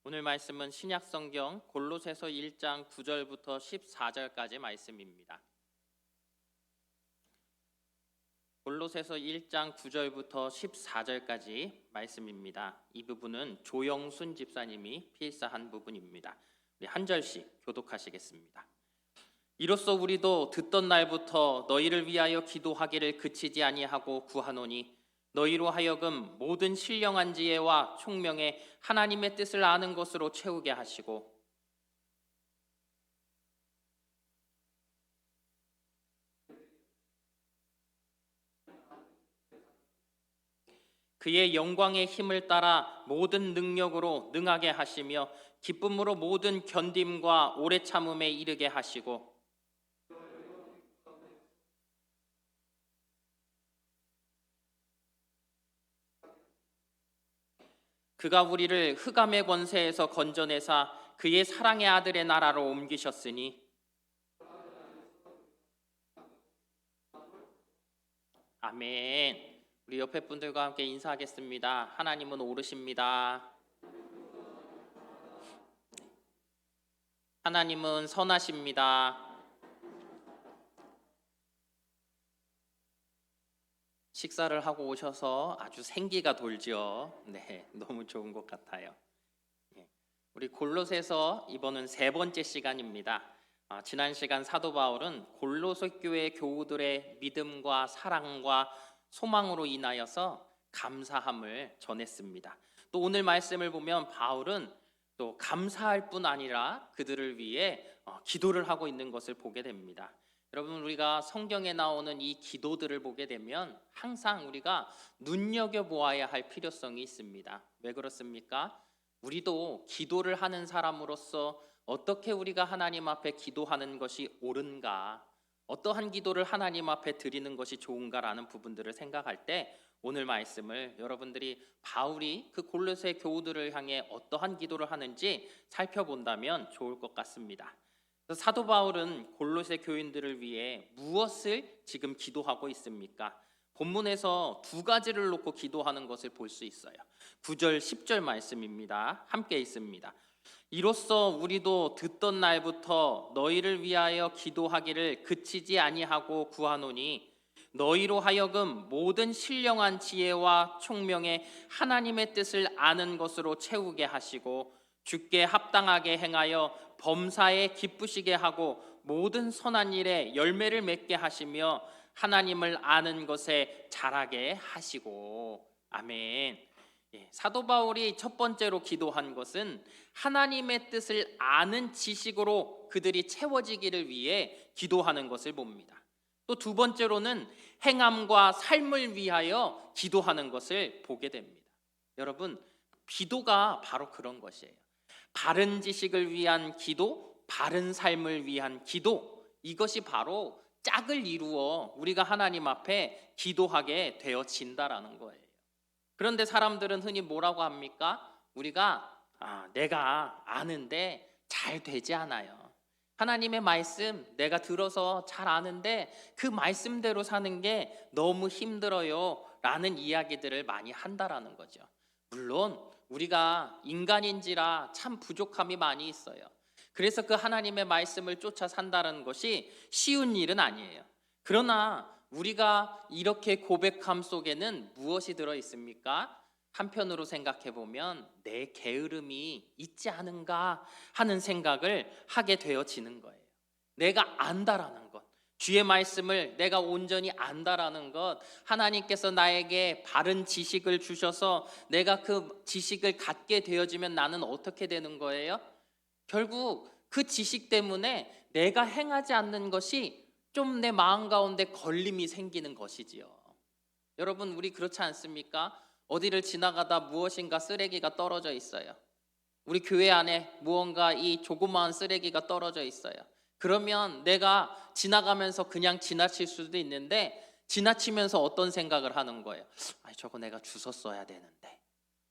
오늘 말씀은 신약성경 골로새서 1장 9절부터 14절까지 말씀입니다. 골로새서 1장 9절부터 14절까지 말씀입니다. 이 부분은 조영순 집사님이 필사한 부분입니다. 우리 한 절씩 교독하시겠습니다. 이로써 우리도 듣던 날부터 너희를 위하여 기도하기를 그치지 아니하고 구하노니 너희로 하여금 모든 신령한 지혜와 총명에 하나님의 뜻을 아는 것으로 채우게 하시고 그의 영광의 힘을 따라 모든 능력으로 능하게 하시며 기쁨으로 모든 견딤과 오래 참음에 이르게 하시고 그가 우리를 흑암의 권세에서 건져내사 그의 사랑의 아들의 나라로 옮기셨으니 아멘. 우리 옆에 분들과 함께 인사하겠습니다. 하나님은 오르십니다. 하나님은 선하십니다. 식사를 하고 오셔서 아주 생기가 돌죠. 네, 너무 좋은 것 같아요. 우리 골로새서 이번은 세 번째 시간입니다. 지난 시간 사도 바울은 골로새 교회 교우들의 믿음과 사랑과 소망으로 인하여서 감사함을 전했습니다. 또 오늘 말씀을 보면 바울은 또 감사할 뿐 아니라 그들을 위해 기도를 하고 있는 것을 보게 됩니다. 여러분, 우리가 성경에 나오는 이 기도들을 보게 되면 항상 우리가 눈여겨보아야 할 필요성이 있습니다. 왜 그렇습니까? 우리도 기도를 하는 사람으로서 어떻게 우리가 하나님 앞에 기도하는 것이 옳은가, 어떠한 기도를 하나님 앞에 드리는 것이 좋은가라는 부분들을 생각할 때 오늘 말씀을 여러분들이 바울이 그 골로새 교우들을 향해 어떠한 기도를 하는지 살펴본다면 좋을 것 같습니다. 사도 바울은 골로새 교인들을 위해 무엇을 지금 기도하고 있습니까? 본문에서 두 가지를 놓고 기도하는 것을 볼 수 있어요. 9절 10절 말씀입니다. 함께 있습니다. 이로써 우리도 듣던 날부터 너희를 위하여 기도하기를 그치지 아니하고 구하노니 너희로 하여금 모든 신령한 지혜와 총명에 하나님의 뜻을 아는 것으로 채우게 하시고 주께 합당하게 행하여 범사에 기쁘시게 하고 모든 선한 일에 열매를 맺게 하시며 하나님을 아는 것에 자라게 하시고 아멘. 사도 바울이 첫 번째로 기도한 것은 하나님의 뜻을 아는 지식으로 그들이 채워지기를 위해 기도하는 것을 봅니다. 또 두 번째로는 행함과 삶을 위하여 기도하는 것을 보게 됩니다. 여러분, 기도가 바로 그런 것이에요. 바른 지식을 위한 기도, 바른 삶을 위한 기도, 이것이 바로 짝을 이루어 우리가 하나님 앞에 기도하게 되어진다라는 거예요. 그런데 사람들은 흔히 뭐라고 합니까? 우리가 내가 아는데 잘 되지 않아요. 하나님의 말씀 내가 들어서 잘 아는데 그 말씀대로 사는 게 너무 힘들어요 라는 이야기들을 많이 한다라는 거죠. 물론 우리가 인간인지라 참 부족함이 많이 있어요. 그래서 그 하나님의 말씀을 쫓아 산다는 것이 쉬운 일은 아니에요. 그러나 우리가 이렇게 고백함 속에는 무엇이 들어 있습니까? 한편으로 생각해 보면 내 게으름이 있지 않은가 하는 생각을 하게 되어지는 거예요. 내가 안다라는 것, 주의 말씀을 내가 온전히 안다라는 것, 하나님께서 나에게 바른 지식을 주셔서 내가 그 지식을 갖게 되어지면 나는 어떻게 되는 거예요? 결국 그 지식 때문에 내가 행하지 않는 것이 좀 내 마음 가운데 걸림이 생기는 것이지요. 여러분, 우리 그렇지 않습니까? 어디를 지나가다 무엇인가 쓰레기가 떨어져 있어요. 우리 교회 안에 무언가 이 조그마한 쓰레기가 떨어져 있어요. 그러면 내가 지나가면서 그냥 지나칠 수도 있는데 지나치면서 어떤 생각을 하는 거예요? 저거 내가 주웠어야 되는데.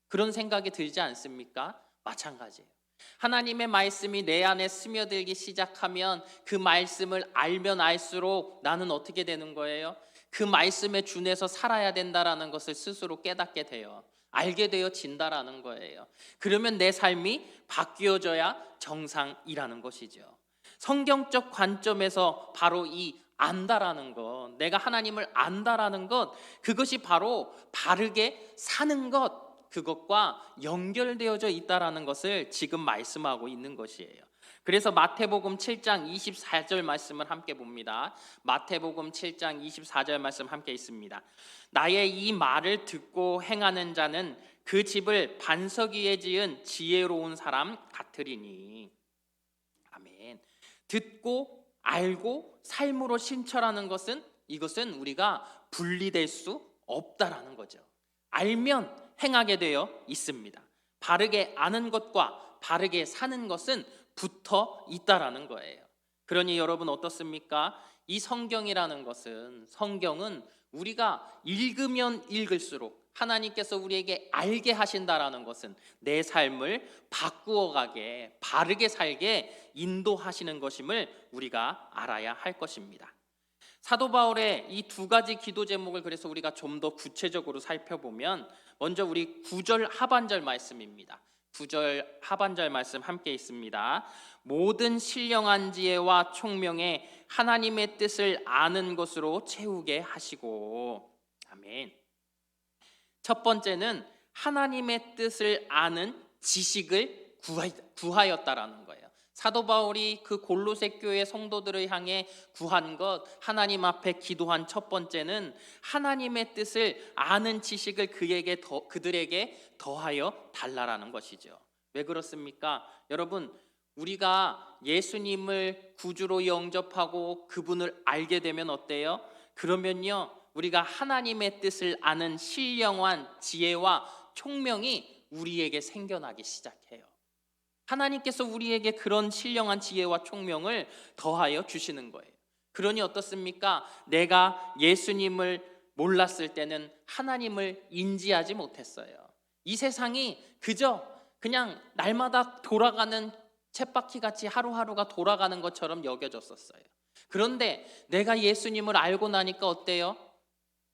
그런 생각이 들지 않습니까? 마찬가지예요. 하나님의 말씀이 내 안에 스며들기 시작하면 그 말씀을 알면 알수록 나는 어떻게 되는 거예요? 그 말씀에 준해서 살아야 된다라는 것을 스스로 깨닫게 돼요. 알게 되어진다라는 거예요. 그러면 내 삶이 바뀌어져야 정상이라는 것이죠. 성경적 관점에서 바로 이 안다라는 것, 내가 하나님을 안다라는 것, 그것이 바로 바르게 사는 것, 그것과 연결되어져 있다라는 것을 지금 말씀하고 있는 것이에요. 그래서 마태복음 7장 24절 말씀을 함께 봅니다. 마태복음 7장 24절 말씀 함께 있습니다. 나의 이 말을 듣고 행하는 자는 그 집을 반석 위에 지은 지혜로운 사람 같으리니. 아멘. 듣고 알고 삶으로 실천하는 것은, 이것은 우리가 분리될 수 없다라는 거죠. 알면 행하게 되어 있습니다. 바르게 아는 것과 바르게 사는 것은 붙어 있다라는 거예요. 그러니 여러분 어떻습니까? 이 성경이라는 것은, 성경은 우리가 읽으면 읽을수록 하나님께서 우리에게 알게 하신다라는 것은 내 삶을 바꾸어 가게, 바르게 살게 인도하시는 것임을 우리가 알아야 할 것입니다. 사도 바울의 이 두 가지 기도 제목을 그래서 우리가 좀 더 구체적으로 살펴보면, 먼저 우리 9절 하반절 말씀입니다. 9절 하반절 말씀 함께 있습니다. 모든 신령한 지혜와 총명에 하나님의 뜻을 아는 것으로 채우게 하시고. 아멘. 첫 번째는 하나님의 뜻을 아는 지식을 구하였다라는 거예요. 사도 바울이 그 골로새 교회 성도들을 향해 구한 것, 하나님 앞에 기도한 첫 번째는 하나님의 뜻을 아는 지식을 그들에게 더하여 달라라는 것이죠. 왜 그렇습니까? 여러분, 우리가 예수님을 구주로 영접하고 그분을 알게 되면 어때요? 그러면요, 우리가 하나님의 뜻을 아는 신령한 지혜와 총명이 우리에게 생겨나기 시작해요. 하나님께서 우리에게 그런 신령한 지혜와 총명을 더하여 주시는 거예요. 그러니 어떻습니까? 내가 예수님을 몰랐을 때는 하나님을 인지하지 못했어요. 이 세상이 그저 그냥 날마다 돌아가는 쳇바퀴 같이 하루하루가 돌아가는 것처럼 여겨졌었어요. 그런데 내가 예수님을 알고 나니까 어때요?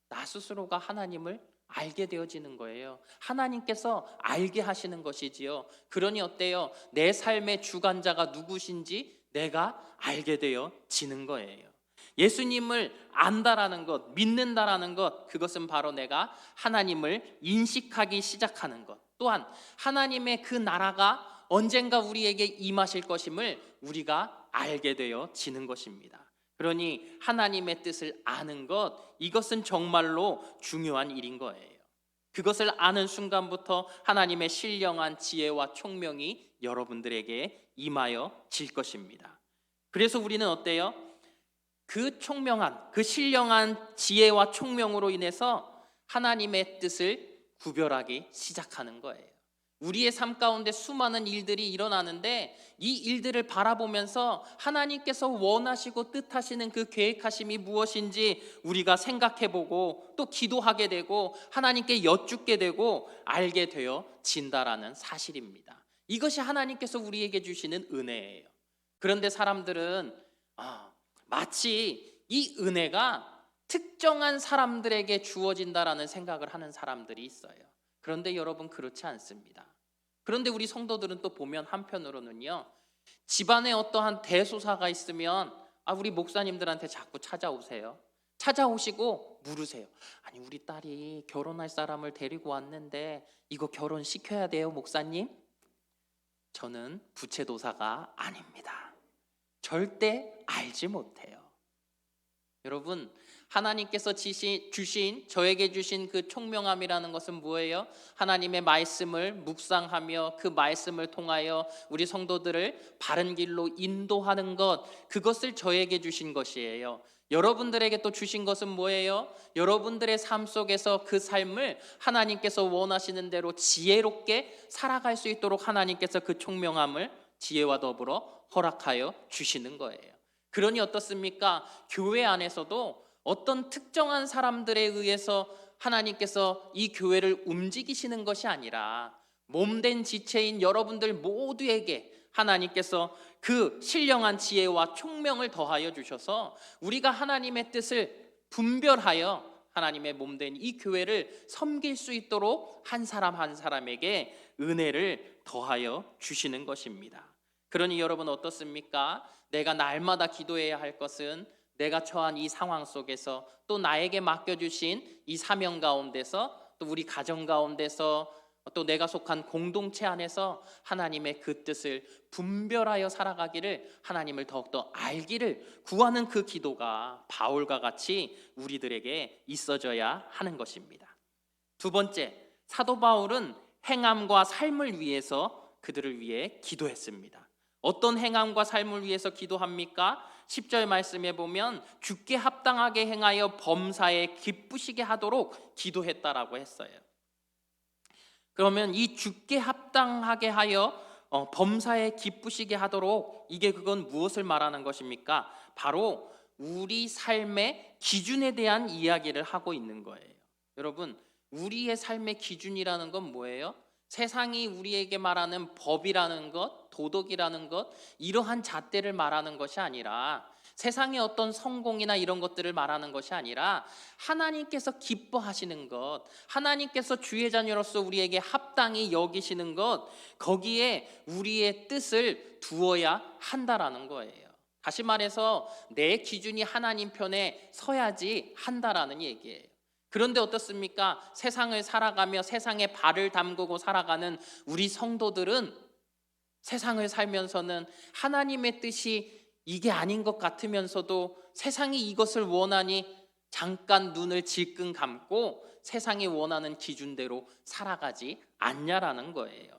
나 스스로가 하나님을 알게 되어지는 거예요. 하나님께서 알게 하시는 것이지요. 그러니 어때요? 내 삶의 주관자가 누구신지 내가 알게 되어지는 거예요. 예수님을 안다라는 것, 믿는다라는 것, 그것은 바로 내가 하나님을 인식하기 시작하는 것, 또한 하나님의 그 나라가 언젠가 우리에게 임하실 것임을 우리가 알게 되어지는 것입니다. 그러니 하나님의 뜻을 아는 것, 이것은 정말로 중요한 일인 거예요. 그것을 아는 순간부터 하나님의 신령한 지혜와 총명이 여러분들에게 임하여 질 것입니다. 그래서 우리는 어때요? 그 총명한, 그 신령한 지혜와 총명으로 인해서 하나님의 뜻을 구별하기 시작하는 거예요. 우리의 삶 가운데 수많은 일들이 일어나는데 이 일들을 바라보면서 하나님께서 원하시고 뜻하시는 그 계획하심이 무엇인지 우리가 생각해보고 또 기도하게 되고 하나님께 여쭙게 되고 알게 되어진다라는 사실입니다. 이것이 하나님께서 우리에게 주시는 은혜예요. 그런데 사람들은 마치 이 은혜가 특정한 사람들에게 주어진다라는 생각을 하는 사람들이 있어요. 그런데 여러분, 그렇지 않습니다. 그런데 우리 성도들은 또 보면 한편으로는요, 집안에 어떠한 대소사가 있으면 우리 목사님들한테 자꾸 찾아오세요. 찾아오시고 물으세요. 아니, 우리 딸이 결혼할 사람을 데리고 왔는데 이거 결혼시켜야 돼요, 목사님? 저는 부채도사가 아닙니다. 절대 알지 못해요. 여러분, 하나님께서 주신, 저에게 주신 그 총명함이라는 것은 뭐예요? 하나님의 말씀을 묵상하며 그 말씀을 통하여 우리 성도들을 바른 길로 인도하는 것, 그것을 저에게 주신 것이에요. 여러분들에게 또 주신 것은 뭐예요? 여러분들의 삶 속에서 그 삶을 하나님께서 원하시는 대로 지혜롭게 살아갈 수 있도록 하나님께서 그 총명함을 지혜와 더불어 허락하여 주시는 거예요. 그러니 어떻습니까? 교회 안에서도 어떤 특정한 사람들에 의해서 하나님께서 이 교회를 움직이시는 것이 아니라 몸된 지체인 여러분들 모두에게 하나님께서 그 신령한 지혜와 총명을 더하여 주셔서 우리가 하나님의 뜻을 분별하여 하나님의 몸된 이 교회를 섬길 수 있도록 한 사람 한 사람에게 은혜를 더하여 주시는 것입니다. 그러니 여러분 어떻습니까? 내가 날마다 기도해야 할 것은 내가 처한 이 상황 속에서 또 나에게 맡겨주신 이 사명 가운데서 또 우리 가정 가운데서 또 내가 속한 공동체 안에서 하나님의 그 뜻을 분별하여 살아가기를, 하나님을 더욱더 알기를 구하는 그 기도가 바울과 같이 우리들에게 있어져야 하는 것입니다. 두 번째, 사도 바울은 행함과 삶을 위해서 그들을 위해 기도했습니다. 어떤 행함과 삶을 위해서 기도합니까? 10절 말씀에 보면 주께 합당하게 행하여 범사에 기쁘시게 하도록 기도했다라고 했어요. 그러면 이 주께 합당하게 하여 범사에 기쁘시게 하도록, 이게 그건 무엇을 말하는 것입니까? 바로 우리 삶의 기준에 대한 이야기를 하고 있는 거예요. 여러분, 우리의 삶의 기준이라는 건 뭐예요? 세상이 우리에게 말하는 법이라는 것, 도덕이라는 것, 이러한 잣대를 말하는 것이 아니라, 세상의 어떤 성공이나 이런 것들을 말하는 것이 아니라 하나님께서 기뻐하시는 것, 하나님께서 주의 자녀로서 우리에게 합당히 여기시는 것, 거기에 우리의 뜻을 두어야 한다라는 거예요. 다시 말해서 내 기준이 하나님 편에 서야지 한다라는 얘기예요. 그런데 어떻습니까? 세상을 살아가며 세상에 발을 담그고 살아가는 우리 성도들은 세상을 살면서는 하나님의 뜻이 이게 아닌 것 같으면서도 세상이 이것을 원하니 잠깐 눈을 질끈 감고 세상이 원하는 기준대로 살아가지 않냐라는 거예요.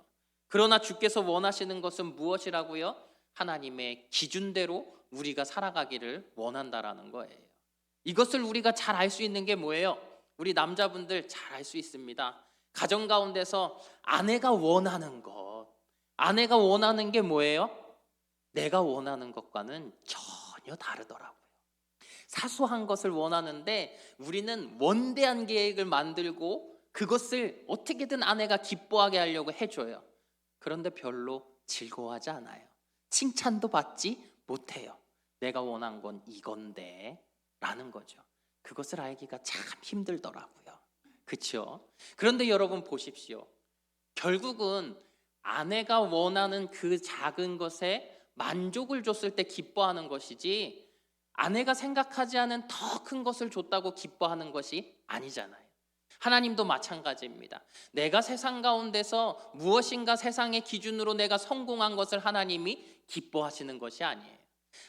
그러나 주께서 원하시는 것은 무엇이라고요? 하나님의 기준대로 우리가 살아가기를 원한다라는 거예요. 이것을 우리가 잘 알 수 있는 게 뭐예요? 우리 남자분들 잘 알 수 있습니다. 가정 가운데서 아내가 원하는 것, 아내가 원하는 게 뭐예요? 내가 원하는 것과는 전혀 다르더라고요. 사소한 것을 원하는데 우리는 원대한 계획을 만들고 그것을 어떻게든 아내가 기뻐하게 하려고 해줘요. 그런데 별로 즐거워하지 않아요. 칭찬도 받지 못해요. 내가 원한 건 이건데 라는 거죠. 그것을 알기가 참 힘들더라고요. 그렇죠? 그런데 여러분 보십시오. 결국은 아내가 원하는 그 작은 것에 만족을 줬을 때 기뻐하는 것이지, 아내가 생각하지 않은 더 큰 것을 줬다고 기뻐하는 것이 아니잖아요. 하나님도 마찬가지입니다. 내가 세상 가운데서 무엇인가 세상의 기준으로 내가 성공한 것을 하나님이 기뻐하시는 것이 아니에요.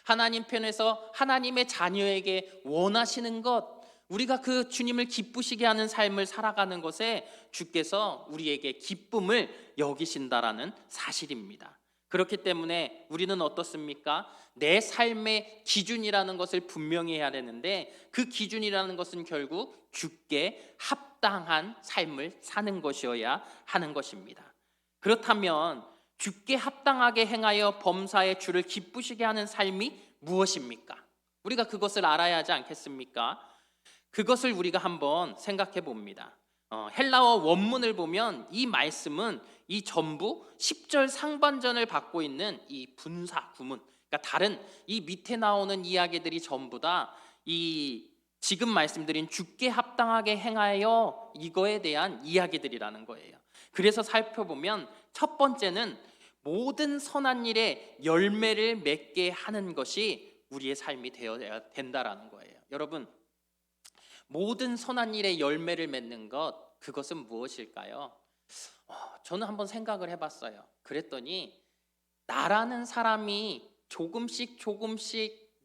하나님 편에서 하나님의 자녀에게 원하시는 것, 우리가 그 주님을 기쁘시게 하는 삶을 살아가는 것에 주께서 우리에게 기쁨을 여기신다라는 사실입니다. 그렇기 때문에 우리는 어떻습니까? 내 삶의 기준이라는 것을 분명히 해야 되는데, 그 기준이라는 것은 결국 주께 합당한 삶을 사는 것이어야 하는 것입니다. 그렇다면 주께 합당하게 행하여 범사에 주를 기쁘시게 하는 삶이 무엇입니까? 우리가 그것을 알아야 하지 않겠습니까? 그것을 우리가 한번 생각해 봅니다. 헬라어 원문을 보면 이 말씀은 이 전부 10절 상반전을 받고 있는 이 분사 구문, 그러니까 다른 이 밑에 나오는 이야기들이 전부 다 이 지금 말씀드린 주께 합당하게 행하여 이거에 대한 이야기들이라는 거예요. 그래서 살펴보면 첫 번째는 모든 선한 일에 열매를 맺게 하는 것이 우리의 삶이 되어야 된다라는 거예요. 여러분, 모든 선한 일에 열매를 맺는 것, 그것은 무엇일까요? 저는 한번 생각을 해봤어요. 그랬더니 나라는 사람이 조금씩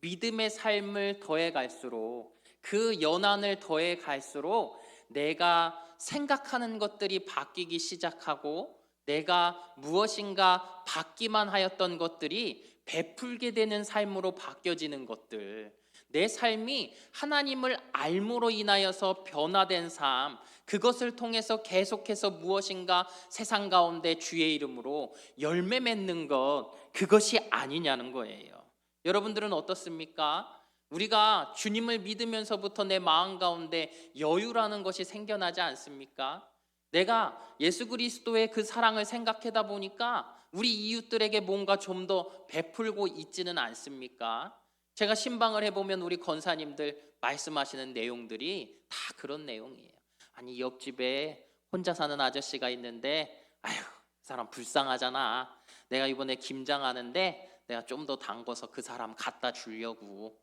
믿음의 삶을 더해 갈수록, 그 연한을 더해 갈수록 내가 생각하는 것들이 바뀌기 시작하고 내가 무엇인가 받기만 하였던 것들이 베풀게 되는 삶으로 바뀌어지는 것들, 내 삶이 하나님을 알므로 인하여서 변화된 삶, 그것을 통해서 계속해서 무엇인가 세상 가운데 주의 이름으로 열매 맺는 것, 그것이 아니냐는 거예요. 여러분들은 어떻습니까? 우리가 주님을 믿으면서부터 내 마음 가운데 여유라는 것이 생겨나지 않습니까? 내가 예수 그리스도의 그 사랑을 생각하다 보니까 우리 이웃들에게 뭔가 좀 더 베풀고 있지는 않습니까? 제가 신방을 해보면 우리 권사님들 말씀하시는 내용들이 다 그런 내용이에요. 아니, 옆집에 혼자 사는 아저씨가 있는데 아휴, 그 사람 불쌍하잖아. 내가 이번에 김장하는데 내가 좀 더 담궈서 그 사람 갖다 주려고.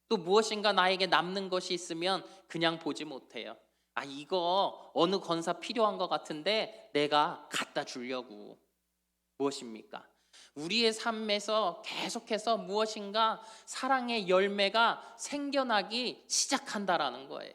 또 무엇인가 나에게 남는 것이 있으면 그냥 보지 못해요. 아, 이거 어느 권사 필요한 것 같은데 내가 갖다 주려고. 무엇입니까? 우리의 삶에서 계속해서 무엇인가 사랑의 열매가 생겨나기 시작한다라는 거예요.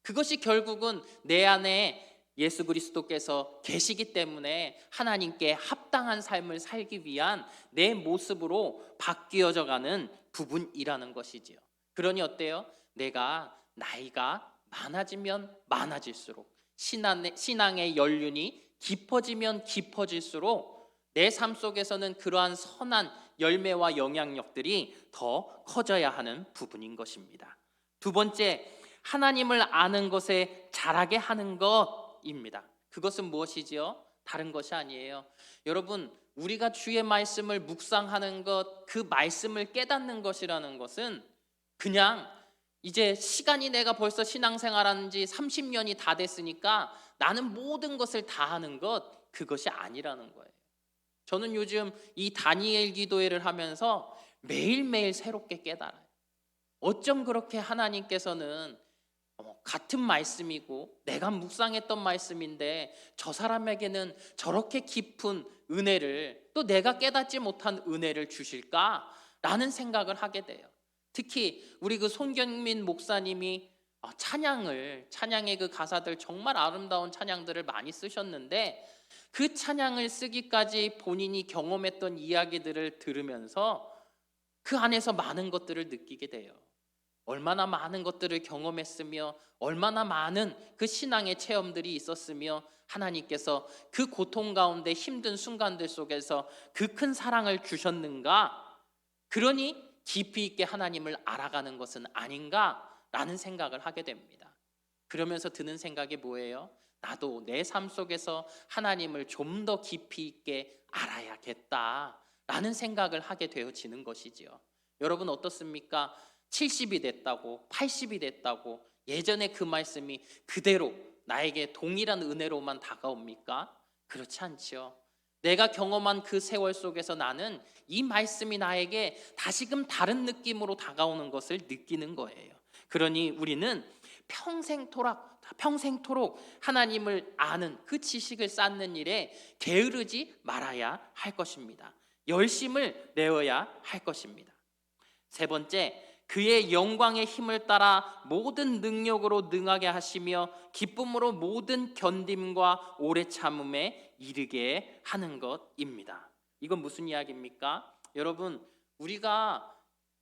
그것이 결국은 내 안에 예수 그리스도께서 계시기 때문에 하나님께 합당한 삶을 살기 위한 내 모습으로 바뀌어져 가는 부분이라는 것이지요. 그러니 어때요? 내가 나이가 많아지면 많아질수록 신앙의 연륜이 깊어지면 깊어질수록 내 삶 속에서는 그러한 선한 열매와 영향력들이 더 커져야 하는 부분인 것입니다. 두 번째, 하나님을 아는 것에 자라게 하는 것입니다. 그것은 무엇이지요? 다른 것이 아니에요. 여러분, 우리가 주의 말씀을 묵상하는 것, 그 말씀을 깨닫는 것이라는 것은 그냥 이제 시간이 내가 벌써 신앙생활한 지 30년이 다 됐으니까 나는 모든 것을 다 하는 것, 그것이 아니라는 거예요. 저는 요즘 이 다니엘 기도회를 하면서 매일매일 새롭게 깨달아요. 어쩜 그렇게 하나님께서는 같은 말씀이고 내가 묵상했던 말씀인데 저 사람에게는 저렇게 깊은 은혜를, 또 내가 깨닫지 못한 은혜를 주실까라는 생각을 하게 돼요. 특히 우리 그 손경민 목사님이 찬양의 그 가사들, 정말 아름다운 찬양들을 많이 쓰셨는데 그 찬양을 쓰기까지 본인이 경험했던 이야기들을 들으면서 그 안에서 많은 것들을 느끼게 돼요. 얼마나 많은 것들을 경험했으며 얼마나 많은 그 신앙의 체험들이 있었으며 하나님께서 그 고통 가운데 힘든 순간들 속에서 그 큰 사랑을 주셨는가? 그러니 깊이 있게 하나님을 알아가는 것은 아닌가라는 생각을 하게 됩니다. 그러면서 드는 생각이 뭐예요? 나도 내 삶 속에서 하나님을 좀 더 깊이 있게 알아야겠다라는 생각을 하게 되어지는 것이지요. 여러분 어떻습니까? 70이 됐다고, 80이 됐다고 예전에 그 말씀이 그대로 나에게 동일한 은혜로만 다가옵니까? 그렇지 않지요. 내가 경험한 그 세월 속에서 나는 이 말씀이 나에게 다시금 다른 느낌으로 다가오는 것을 느끼는 거예요. 그러니 우리는 평생토록 하나님을 아는 그 지식을 쌓는 일에 게으르지 말아야 할 것입니다. 열심을 내어야 할 것입니다. 세 번째, 그의 영광의 힘을 따라 모든 능력으로 능하게 하시며 기쁨으로 모든 견딤과 오래 참음에 이르게 하는 것입니다. 이건 무슨 이야기입니까? 여러분, 우리가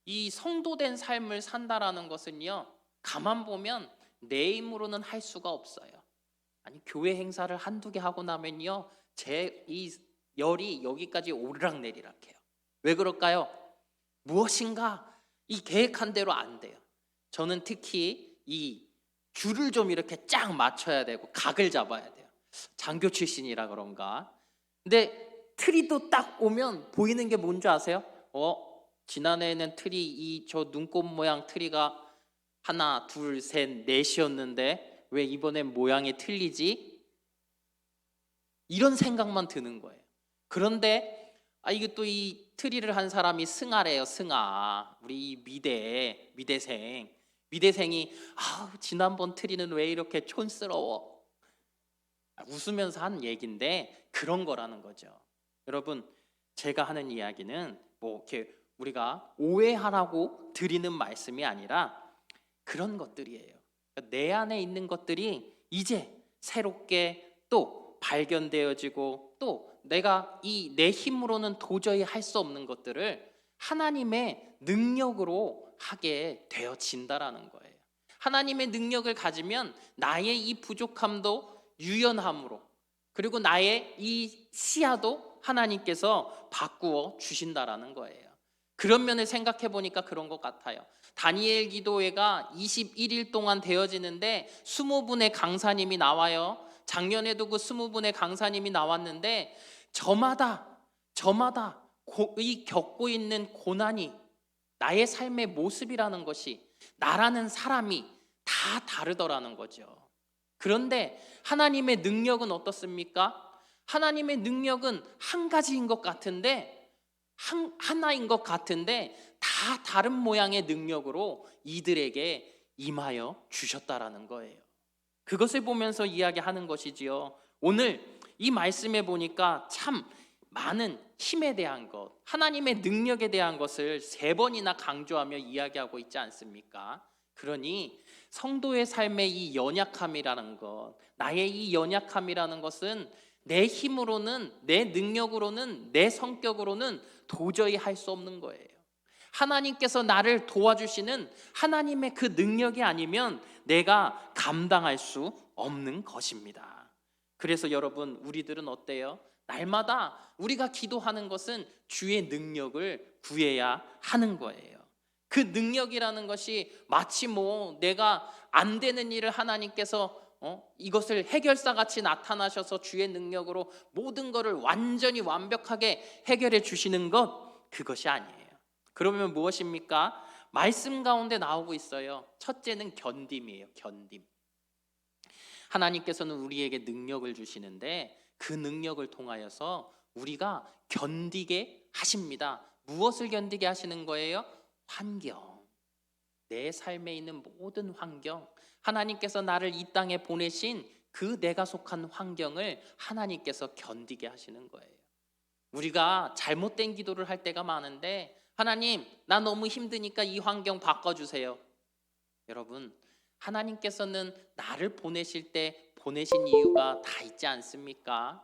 이 성도된 삶을 산다라는 것은요, 가만 보면 내 힘으로는 할 수가 없어요. 아니, 교회 행사를 한두 개 하고 나면요, 제 이 열이 여기까지 오르락내리락 해요. 왜 그럴까요? 무엇인가 이 계획한 대로 안 돼요. 저는 특히 이 줄을 좀 이렇게 쫙 맞춰야 되고 각을 잡아야 돼요. 장교 출신이라 그런가. 근데 트리도 딱 오면 보이는 게 뭔지 아세요? 지난해에는 트리 저 눈꽃 모양 트리가 하나, 둘, 셋, 넷이었는데 왜 이번엔 모양이 틀리지? 이런 생각만 드는 거예요. 그런데 이게 또 이 트리를 한 사람이 승아래요. 승아, 우리 미대생이 지난번 트리는 왜 이렇게 촌스러워? 웃으면서 한 얘기인데 그런 거라는 거죠. 여러분, 제가 하는 이야기는 뭐 이렇게 우리가 오해하라고 드리는 말씀이 아니라 그런 것들이에요. 내 안에 있는 것들이 이제 새롭게 또 발견되어지고 또 내가 내 힘으로는 도저히 할 수 없는 것들을 하나님의 능력으로 하게 되어진다라는 거예요. 하나님의 능력을 가지면 나의 이 부족함도 유연함으로, 그리고 나의 이 시야도 하나님께서 바꾸어 주신다라는 거예요. 그런 면을 생각해 보니까 그런 것 같아요. 다니엘 기도회가 21일 동안 되어지는데 20분의 강사님이 나와요. 작년에도 그 20분의 강사님이 나왔는데 저마다 이 겪고 있는 고난이 나의 삶의 모습이라는 것이, 나라는 사람이 다 다르더라는 거죠. 그런데 하나님의 능력은 어떻습니까? 하나님의 능력은 한 가지인 것 같은데, 하나인 것 같은데 다 다른 모양의 능력으로 이들에게 임하여 주셨다라는 거예요. 그것을 보면서 이야기하는 것이지요. 오늘 이 말씀에 보니까 참 많은 힘에 대한 것, 하나님의 능력에 대한 것을 3번이나 강조하며 이야기하고 있지 않습니까? 그러니 성도의 삶의 이 연약함이라는 것, 나의 이 연약함이라는 것은 내 힘으로는, 내 능력으로는, 내 성격으로는 도저히 할 수 없는 거예요. 하나님께서 나를 도와주시는 하나님의 그 능력이 아니면 내가 감당할 수 없는 것입니다. 그래서 여러분, 우리들은 어때요? 날마다 우리가 기도하는 것은 주의 능력을 구해야 하는 거예요. 그 능력이라는 것이 마치 내가 안 되는 일을 하나님께서 이것을 해결사 같이 나타나셔서 주의 능력으로 모든 것을 완전히 완벽하게 해결해 주시는 것, 그것이 아니에요. 그러면 무엇입니까? 말씀 가운데 나오고 있어요. 첫째는 견딤이에요. 견딤. 하나님께서는 우리에게 능력을 주시는데 그 능력을 통하여서 우리가 견디게 하십니다. 무엇을 견디게 하시는 거예요? 환경. 내 삶에 있는 모든 환경, 하나님께서 나를 이 땅에 보내신 그 내가 속한 환경을 하나님께서 견디게 하시는 거예요. 우리가 잘못된 기도를 할 때가 많은데, 하나님, 나 너무 힘드니까 이 환경 바꿔주세요. 여러분, 하나님께서는 나를 보내실 때 보내신 이유가 다 있지 않습니까?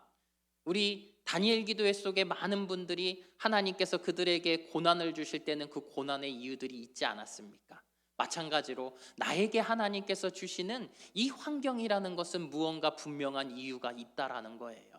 우리 다니엘 기도회 속에 많은 분들이 하나님께서 그들에게 고난을 주실 때는 그 고난의 이유들이 있지 않았습니까? 마찬가지로 나에게 하나님께서 주시는 이 환경이라는 것은 무언가 분명한 이유가 있다라는 거예요.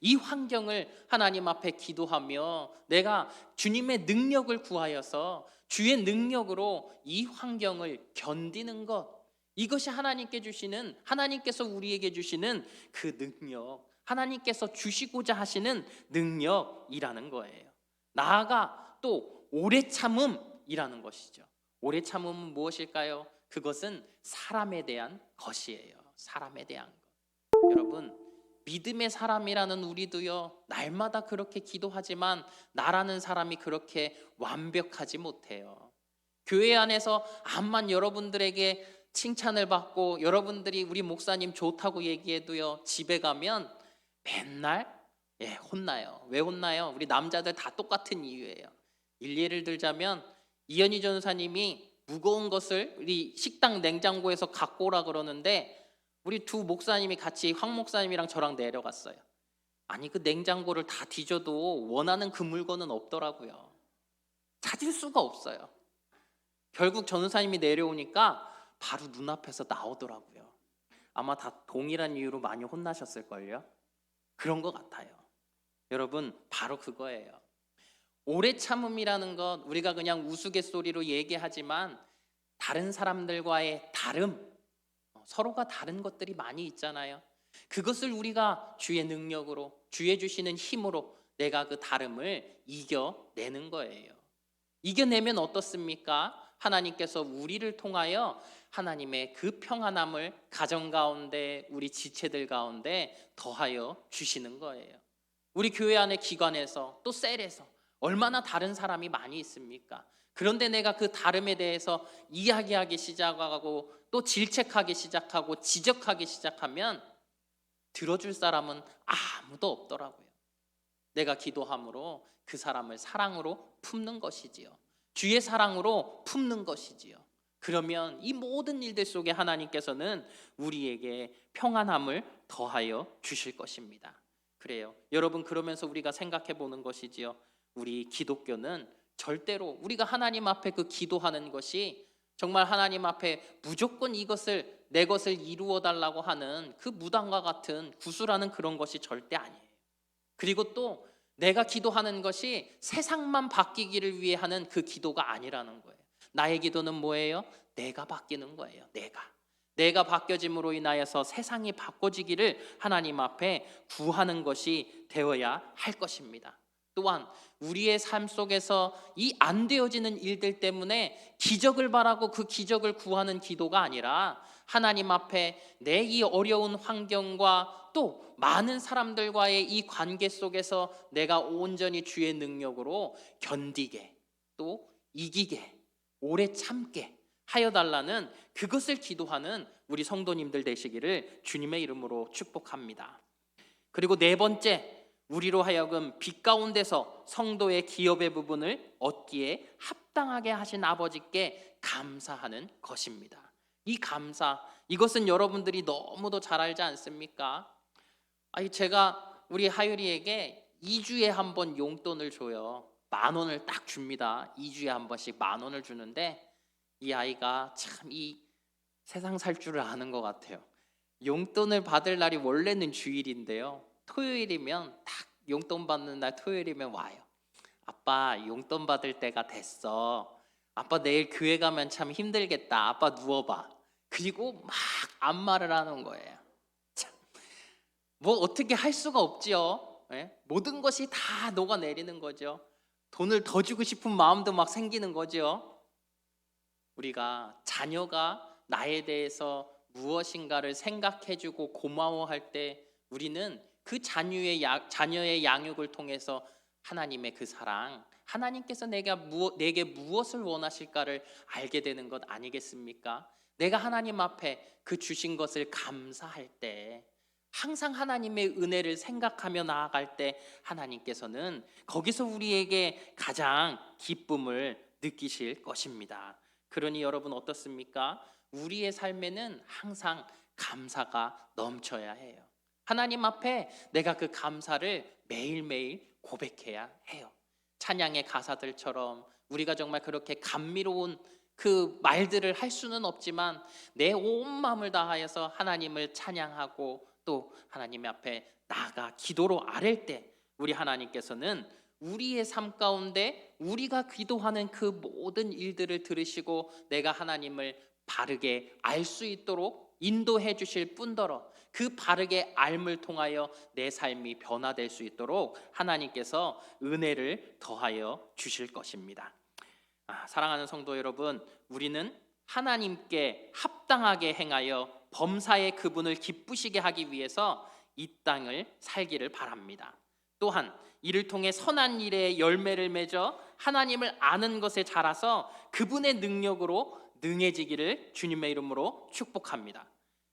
이 환경을 하나님 앞에 기도하며 내가 주님의 능력을 구하여서 주의 능력으로 이 환경을 견디는 것, 이것이 하나님께서 우리에게 주시는 그 능력, 하나님께서 주시고자 하시는 능력이라는 거예요. 나아가 또 오래 참음이라는 것이죠. 오래 참음은 무엇일까요? 그것은 사람에 대한 것이에요. 사람에 대한 것. 여러분, 믿음의 사람이라는 우리도요, 날마다 그렇게 기도하지만 나라는 사람이 그렇게 완벽하지 못해요. 교회 안에서 암만 여러분들에게 칭찬을 받고 여러분들이 우리 목사님 좋다고 얘기해도요, 집에 가면 맨날 혼나요. 왜 혼나요? 우리 남자들 다 똑같은 이유예요. 일례를 들자면 이현희 전사님이 무거운 것을 우리 식당 냉장고에서 갖고 오라 그러는데 우리 두 목사님이 같이 황 목사님이랑 저랑 내려갔어요. 아니, 그 냉장고를 다 뒤져도 원하는 그 물건은 없더라고요. 찾을 수가 없어요. 결국 전사님이 내려오니까 바로 눈앞에서 나오더라고요. 아마 다 동일한 이유로 많이 혼나셨을걸요. 그런 것 같아요. 여러분, 바로 그거예요. 오래 참음이라는 것, 우리가 그냥 우스갯소리로 얘기하지만 다른 사람들과의 다름, 서로가 다른 것들이 많이 있잖아요. 그것을 우리가 주의 능력으로, 주의 주시는 힘으로 내가 그 다름을 이겨내는 거예요. 이겨내면 어떻습니까? 하나님께서 우리를 통하여 하나님의 그 평안함을 가정 가운데, 우리 지체들 가운데 더하여 주시는 거예요. 우리 교회 안의 기관에서 또 셀에서 얼마나 다른 사람이 많이 있습니까? 그런데 내가 그 다름에 대해서 이야기하기 시작하고 또 질책하기 시작하고 지적하기 시작하면 들어줄 사람은 아무도 없더라고요. 내가 기도함으로 그 사람을 사랑으로 품는 것이지요. 주의 사랑으로 품는 것이지요. 그러면 이 모든 일들 속에 하나님께서는 우리에게 평안함을 더하여 주실 것입니다. 그래요. 여러분, 그러면서 우리가 생각해 보는 것이지요. 우리 기독교는 절대로 우리가 하나님 앞에 그 기도하는 것이 정말 하나님 앞에 무조건 내 것을 이루어 달라고 하는 그 무당과 같은 구슬하는 그런 것이 절대 아니에요. 그리고 또 내가 기도하는 것이 세상만 바뀌기를 위해 하는 그 기도가 아니라는 거예요. 나의 기도는 뭐예요? 내가 바뀌는 거예요. 내가 바뀌어짐으로 인하여서 세상이 바꿔지기를 하나님 앞에 구하는 것이 되어야 할 것입니다. 또한 우리의 삶 속에서 이 안 되어지는 일들 때문에 기적을 바라고 그 기적을 구하는 기도가 아니라 하나님 앞에 내 이 어려운 환경과 또 많은 사람들과의 이 관계 속에서 내가 온전히 주의 능력으로 견디게 또 이기게 오래 참게 하여 달라는 그것을 기도하는 우리 성도님들 되시기를 주님의 이름으로 축복합니다. 그리고 네 번째, 우리로 하여금 빛 가운데서 성도의 기업의 부분을 얻기에 합당하게 하신 아버지께 감사하는 것입니다. 이 감사, 이것은 여러분들이 너무도 잘 알지 않습니까? 제가 우리 하율이에게 2주에 한 번 용돈을 줘요. 10,000원을 딱 줍니다. 2주에 한 번씩 10,000원을 주는데 이 아이가 참 이 세상 살 줄을 아는 것 같아요. 용돈을 받을 날이 원래는 주일인데요, 토요일이면 딱 용돈 받는 날 토요일이면 와요. 아빠, 용돈 받을 때가 됐어. 아빠 내일 교회 가면 참 힘들겠다. 아빠 누워봐. 그리고 막 안마를 하는 거예요. 참, 뭐 어떻게 할 수가 없지요. 예? 모든 것이 다 녹아내리는 거죠. 돈을 더 주고 싶은 마음도 막 생기는 거죠. 우리가 자녀가 나에 대해서 무엇인가를 생각해주고 고마워할 때 우리는 그 자녀의 양육을 통해서 하나님의 그 사랑, 하나님께서 내게 무엇을 원하실까를 알게 되는 것 아니겠습니까? 내가 하나님 앞에 그 주신 것을 감사할 때, 항상 하나님의 은혜를 생각하며 나아갈 때 하나님께서는 거기서 우리에게 가장 기쁨을 느끼실 것입니다. 그러니 여러분 어떻습니까? 우리의 삶에는 항상 감사가 넘쳐야 해요. 하나님 앞에 내가 그 감사를 매일매일 고백해야 해요. 찬양의 가사들처럼 우리가 정말 그렇게 감미로운 그 말들을 할 수는 없지만 내 온 마음을 다하여서 하나님을 찬양하고 또 하나님 앞에 나아가 기도로 아랠 때 우리 하나님께서는 우리의 삶 가운데 우리가 기도하는 그 모든 일들을 들으시고 내가 하나님을 바르게 알 수 있도록 인도해 주실 뿐더러 그 바르게 알을 통하여 내 삶이 변화될 수 있도록 하나님께서 은혜를 더하여 주실 것입니다. 사랑하는 성도 여러분, 우리는 하나님께 합당하게 행하여 범사의 그분을 기쁘시게 하기 위해서 이 땅을 살기를 바랍니다. 또한 이를 통해 선한 일에 열매를 맺어 하나님을 아는 것에 자라서 그분의 능력으로 능해지기를 주님의 이름으로 축복합니다.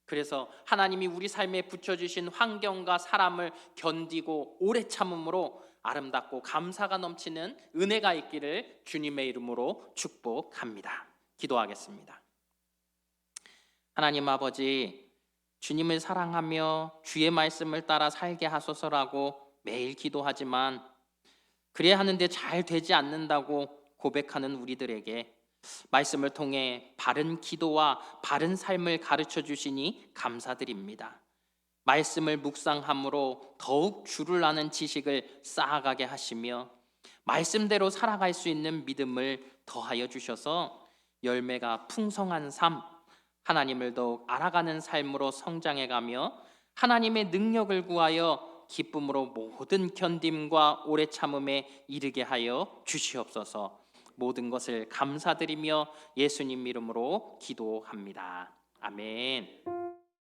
그래서 하나님이 우리 삶에 붙여주신 환경과 사람을 견디고 오래 참음으로 아름답고 감사가 넘치는 은혜가 있기를 주님의 이름으로 축복합니다. 기도하겠습니다. 하나님 아버지, 주님을 사랑하며 주의 말씀을 따라 살게 하소서라고 매일 기도하지만 그래야 하는데 잘 되지 않는다고 고백하는 우리들에게 말씀을 통해 바른 기도와 바른 삶을 가르쳐 주시니 감사드립니다. 말씀을 묵상함으로 더욱 주를 아는 지식을 쌓아가게 하시며 말씀대로 살아갈 수 있는 믿음을 더하여 주셔서 열매가 풍성한 삶, 하나님을 더욱 알아가는 삶으로 성장해가며 하나님의 능력을 구하여 기쁨으로 모든 견딤과 오래 참음에 이르게 하여 주시옵소서. 모든 것을 감사드리며 예수님 이름으로 기도합니다. 아멘.